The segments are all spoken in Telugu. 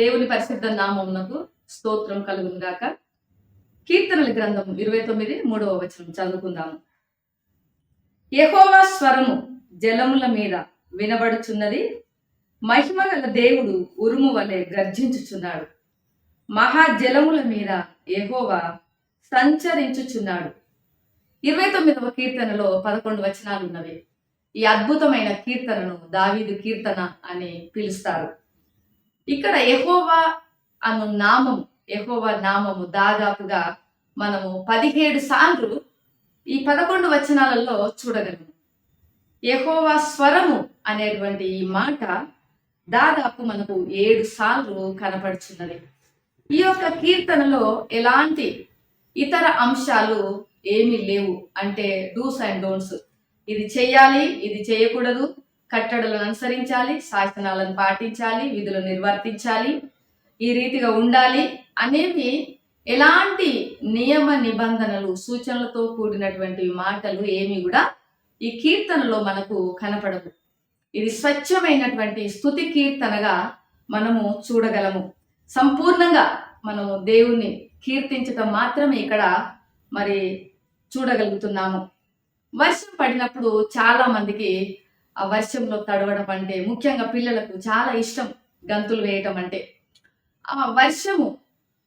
దేవుని పరిశుద్ధ నామమునకు స్తోత్రం కలుగును గాక. కీర్తనల గ్రంథం 29:3వ వచనం చదువుకుందాము. యెహోవా స్వరము జలముల మీద వినబడుచున్నది, మహిమగల దేవుడు ఉరుము వలె గర్జించుచున్నాడు. మహాజలముల మీద యెహోవా సంచరించుచున్నాడు. 29వ కీర్తనలో 11 వచనాలు ఉన్నవి. ఈ అద్భుతమైన కీర్తనను దావీదు కీర్తన అని పిలుస్తారు. ఇక్కడ యెహోవా అను నామము, యెహోవా నామము దాదాపుగా మనము 17 సార్లు ఈ 11 వచనాలలో చూడగలము. యెహోవా స్వరము అనేటువంటి ఈ మాట దాదాపు మనకు 7 సార్లు కనపడుచున్నది. ఈ యొక్క కీర్తనలో ఎలాంటి ఇతర అంశాలు ఏమీ లేవు. అంటే డూస్ అండ్ డోంట్స్, ఇది చేయాలి, ఇది చేయకూడదు, కట్టడలను అనుసరించాలి, శాసనాలను పాటించాలి, విధులు నిర్వర్తించాలి, ఈ రీతిగా ఉండాలి అనేవి ఎలాంటి నియమ నిబంధనలు, సూచనలతో కూడినటువంటి మాటలు ఏమి కూడా ఈ కీర్తనలో మనకు కనపడవు. ఇది స్వచ్ఛమైనటువంటి స్తుతి కీర్తనగా మనము చూడగలము. సంపూర్ణంగా మనము దేవుణ్ణి కీర్తించటం మాత్రమే ఇక్కడ మరి చూడగలుగుతున్నాము. వర్షం పడినప్పుడు చాలా మందికి ఆ వర్షంలో తడవడం అంటే, ముఖ్యంగా పిల్లలకు చాలా ఇష్టం గంతులు వేయటం అంటే. ఆ వర్షము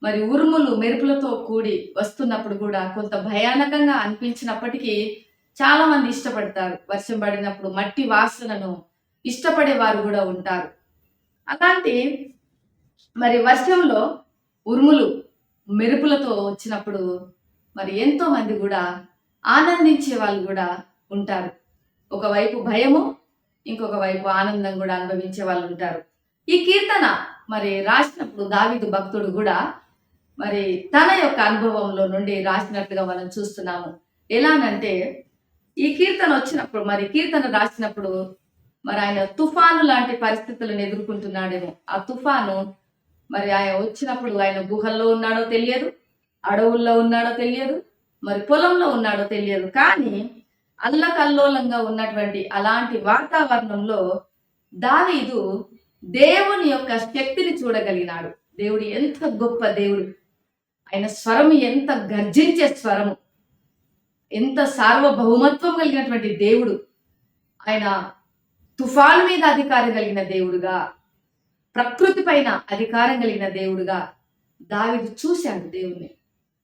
మరి ఉరుములు మెరుపులతో కూడి వస్తున్నప్పుడు కూడా కొంత భయానకంగా అనిపించినప్పటికీ చాలా మంది ఇష్టపడతారు. వర్షం పడినప్పుడు మట్టి వాసనను ఇష్టపడే వారు కూడా ఉంటారు. అలాంటి మరి వర్షంలో ఉరుములు మెరుపులతో వచ్చినప్పుడు మరి ఎంతో మంది కూడా ఆనందించే వాళ్ళు కూడా ఉంటారు. ఒకవైపు భయము, ఇంకొక వైపు ఆనందం కూడా అనుభవించే వాళ్ళు ఉంటారు. ఈ కీర్తన మరి రాసినప్పుడు దావీదు భక్తుడు కూడా మరి తన యొక్క అనుభవంలో నుండి రాసినట్లుగా మనం చూస్తున్నాము. ఎలానంటే, ఈ కీర్తన వచ్చినప్పుడు, మరి కీర్తన రాసినప్పుడు మరి ఆయన తుఫాను లాంటి పరిస్థితులను ఎదుర్కొంటున్నాడేమో. ఆ తుఫాను మరి ఆయన వచ్చినప్పుడు ఆయన గుహల్లో ఉన్నాడో తెలియదు, అడవుల్లో ఉన్నాడో తెలియదు, మరి పొలంలో ఉన్నాడో తెలియదు. కానీ అల్లకల్లోలంగా ఉన్నటువంటి అలాంటి వాతావరణంలో దావీదు దేవుని యొక్క శక్తిని చూడగలిగినాడు. దేవుడు ఎంత గొప్ప దేవుడు, ఆయన స్వరము ఎంత గర్జించే స్వరము, ఎంత సార్వభౌమత్వం కలిగినటువంటి దేవుడు. ఆయన తుఫాను మీద అధికారం కలిగిన దేవుడుగా, ప్రకృతి పైన అధికారం కలిగిన దేవుడుగా దావీదు చూశాడు దేవుణ్ణి.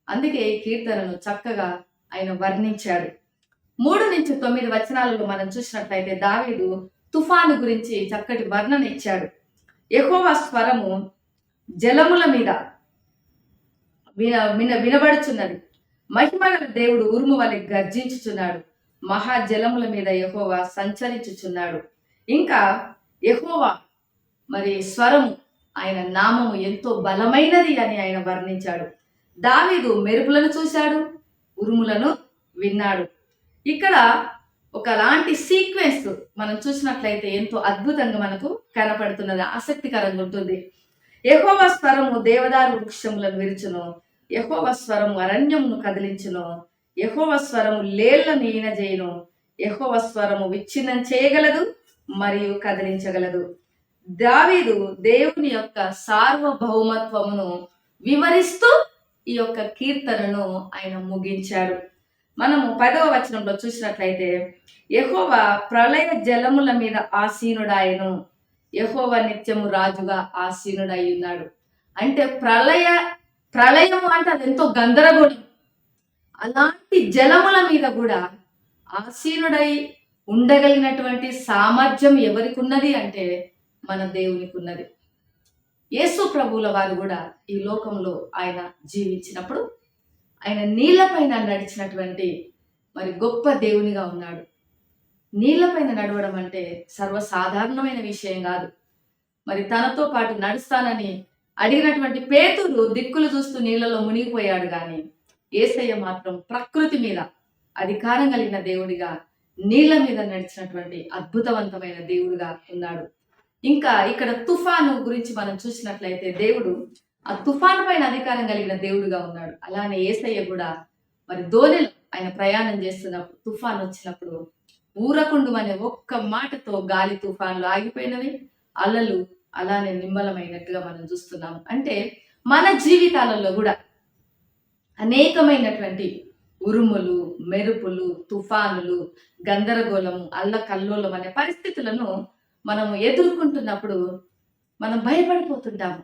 అందుకే ఈ కీర్తనను చక్కగా ఆయన వర్ణించాడు. 3-9 వచనాలలో మనం చూసినట్లయితే దావీదు తుఫాను గురించి చక్కటి వర్ణన ఇచ్చాడు. యెహోవా స్వరము జలముల మీద వినబడుచున్నది, మహిమగల దేవుడు ఉరుము వలె గర్జించుచున్నాడు, మహాజలముల మీద యెహోవా సంచరించుచున్నాడు. ఇంకా యెహోవా మరి స్వరము, ఆయన నామము ఎంతో బలమైనది అని ఆయన వర్ణించాడు. దావీదు మెరుపులను చూశాడు, ఉరుములను విన్నాడు. ఇక్కడ ఒకలాంటి సీక్వెన్స్ మనం చూసినట్లయితే ఎంతో అద్భుతంగా మనకు కనపడుతున్నది, ఆసక్తికరంగా ఉంటుంది. యెహోవా స్వరము దేవదారు వృక్షములను విరుచును, యెహోవా స్వరము అరణ్యమును కదిలించును, యెహోవా స్వరము లేళ్లను ఈనజేయును, యెహోవా స్వరము విచ్ఛిన్నం చేయగలదు మరియు కదిలించగలదు. దావీదు దేవుని యొక్క సార్వభౌమత్వమును వివరిస్తూ ఈ యొక్క కీర్తనను ఆయన ముగించాడు. మనము 10వ వచనంలో చూసినట్లయితే, యెహోవా ప్రళయ జలముల మీద ఆసీనుడాయను, యెహోవా నిత్యము రాజుగా ఆసీనుడై ఉన్నాడు. అంటే ప్రళయము అంటే అది ఎంతో గందరగోళం. అలాంటి జలముల మీద కూడా ఆసీనుడై ఉండగలిగినటువంటి సామర్థ్యం ఎవరికి ఉన్నది అంటే మన దేవునికి ఉన్నది. యేసు ప్రభువుల వారు కూడా ఈ లోకంలో ఆయన జీవించినప్పుడు ఆయన నీళ్లపైన నడిచినటువంటి మరి గొప్ప దేవునిగా ఉన్నాడు. నీళ్లపైన నడవడం అంటే సర్వసాధారణమైన విషయం కాదు. మరి తనతో పాటు నడుస్తానని అడిగినటువంటి పేతురు దిక్కులు చూస్తూ నీళ్లలో మునిగిపోయాడు. కానీ యేసయ్య మాత్రం ప్రకృతి మీద అధికారం కలిగిన దేవుడిగా నీళ్ల మీద నడిచినటువంటి అద్భుతవంతమైన దేవుడిగా ఉన్నాడు. ఇంకా ఇక్కడ తుఫాను గురించి మనం చూసినట్లయితే దేవుడు ఆ తుఫాను పైన అధికారం కలిగిన దేవుడుగా ఉన్నాడు. అలానే యేసయ్య కూడా మరి దోణిలో ఆయన ప్రయాణం చేస్తున్నప్పుడు తుఫాను వచ్చినప్పుడు ఊరకుండు అనే ఒక్క మాటతో గాలి తుఫాన్లు ఆగిపోయినవి, అలలు అలానే నిమ్మలమైనట్టుగా మనం చూస్తున్నాము. అంటే మన జీవితాలలో కూడా అనేకమైనటువంటి ఉరుములు, మెరుపులు, తుఫానులు, గందరగోళము, అల్లకల్లోలం అనే పరిస్థితులను మనము ఎదుర్కొంటున్నప్పుడు మనం భయపడిపోతుంటాము.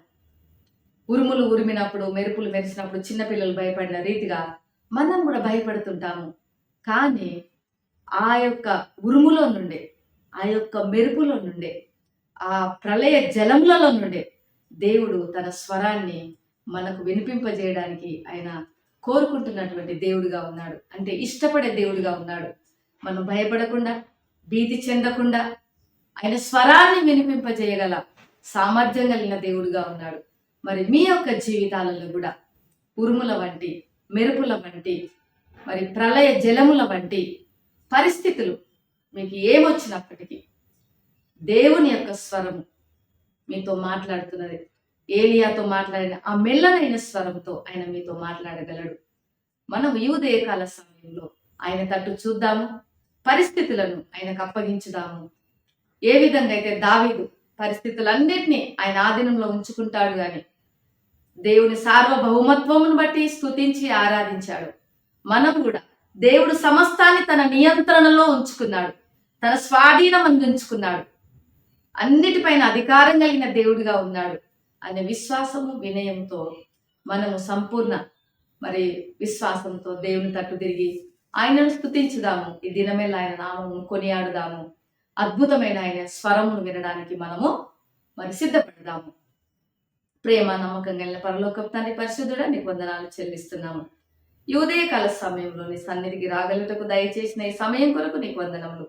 ఉరుములు ఉరిమినప్పుడు, మెరుపులు మెరిసినప్పుడు చిన్నపిల్లలు భయపడిన రీతిగా మనం కూడా భయపడుతుంటాము. కానీ ఆ యొక్క ఉరుములో నుండే, ఆ యొక్క మెరుపులో నుండే, ఆ ప్రళయ జలములలో నుండే దేవుడు తన స్వరాన్ని మనకు వినిపింపజేయడానికి ఆయన కోరుకుంటున్నటువంటి దేవుడిగా ఉన్నాడు. అంటే ఇష్టపడే దేవుడిగా ఉన్నాడు. మనం భయపడకుండా, భీతి చెందకుండా ఆయన స్వరాన్ని వినిపింపజేయగల సామర్థ్యం కలిగిన దేవుడిగా ఉన్నాడు. మరి మీ యొక్క జీవితాలలో కూడా ఉరుముల వంటి, మెరుపుల వంటి, మరి ప్రళయ జలముల వంటి పరిస్థితులు మీకు ఏమొచ్చినప్పటికీ దేవుని యొక్క స్వరము మీతో మాట్లాడుతున్నది. ఏలియాతో మాట్లాడిన ఆ మెల్లనైన స్వరంతో ఆయన మీతో మాట్లాడగలడు. మనం ఈ ఉదయకాల సమయంలో ఆయన తట్టు చూద్దాము, పరిస్థితులను ఆయనకు అప్పగించుదాము. ఏ విధంగా అయితే దావీదు పరిస్థితులన్నిటినీ ఆయన ఆధీనంలో ఉంచుకుంటాడు గాని దేవుని సార్వభౌమత్వమును బట్టి స్తుతించి ఆరాధించాడు. మనం కూడా దేవుడు సమస్తాన్ని తన నియంత్రణలో ఉంచుకున్నాడు, తన స్వాధీనం అందించుకున్నాడు, అన్నిటిపైన అధికారం కలిగిన దేవుడిగా ఉన్నాడు అనే విశ్వాసము, వినయంతో మనము సంపూర్ణ మరి విశ్వాసంతో దేవుని తట్టు తిరిగి ఆయనను స్తుతించుదాము. ఈ దినమేలా ఆయన నామము కొనియాడుదాము. అద్భుతమైన ఆయన స్వరమును వినడానికి మనము మరి సిద్ధపడదాము. ప్రేమ నమ్మకం కలిగిన పరలోకపు తండ్రి పరిశుద్ధుడా, నీకు వందనాలు చెల్లిస్తున్నాము. ఈ ఉదయకాల సమయంలో నీ సన్నిధికి రాగలుగుటకు దయచేసిన ఈ సమయం కొరకు నీకు వందనములు.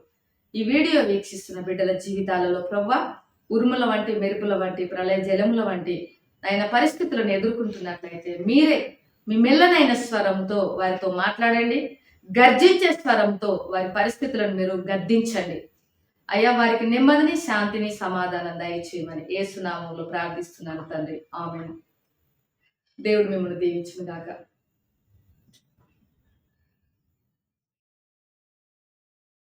ఈ వీడియో వీక్షిస్తున్న బిడ్డల జీవితాలలో ప్రభువా, ఉరుముల వంటి, మెరుపుల వంటి, ప్రళయ జలముల వంటి ఆయన పరిస్థితులను ఎదుర్కొంటున్నట్లయితే మీరే మీ మెల్లనైన స్వరంతో వారితో మాట్లాడండి. గర్జించే స్వరంతో వారి పరిస్థితులను మీరు గద్దించండి. అయ్యా, వారికి నెమ్మదిని, శాంతిని, సమాధానం దయచేయమని యేసు నామములో ప్రార్థిస్తున్నాను తండ్రి. ఆమేన్. దేవుడు మిమ్మల్ని దీవించును గాక.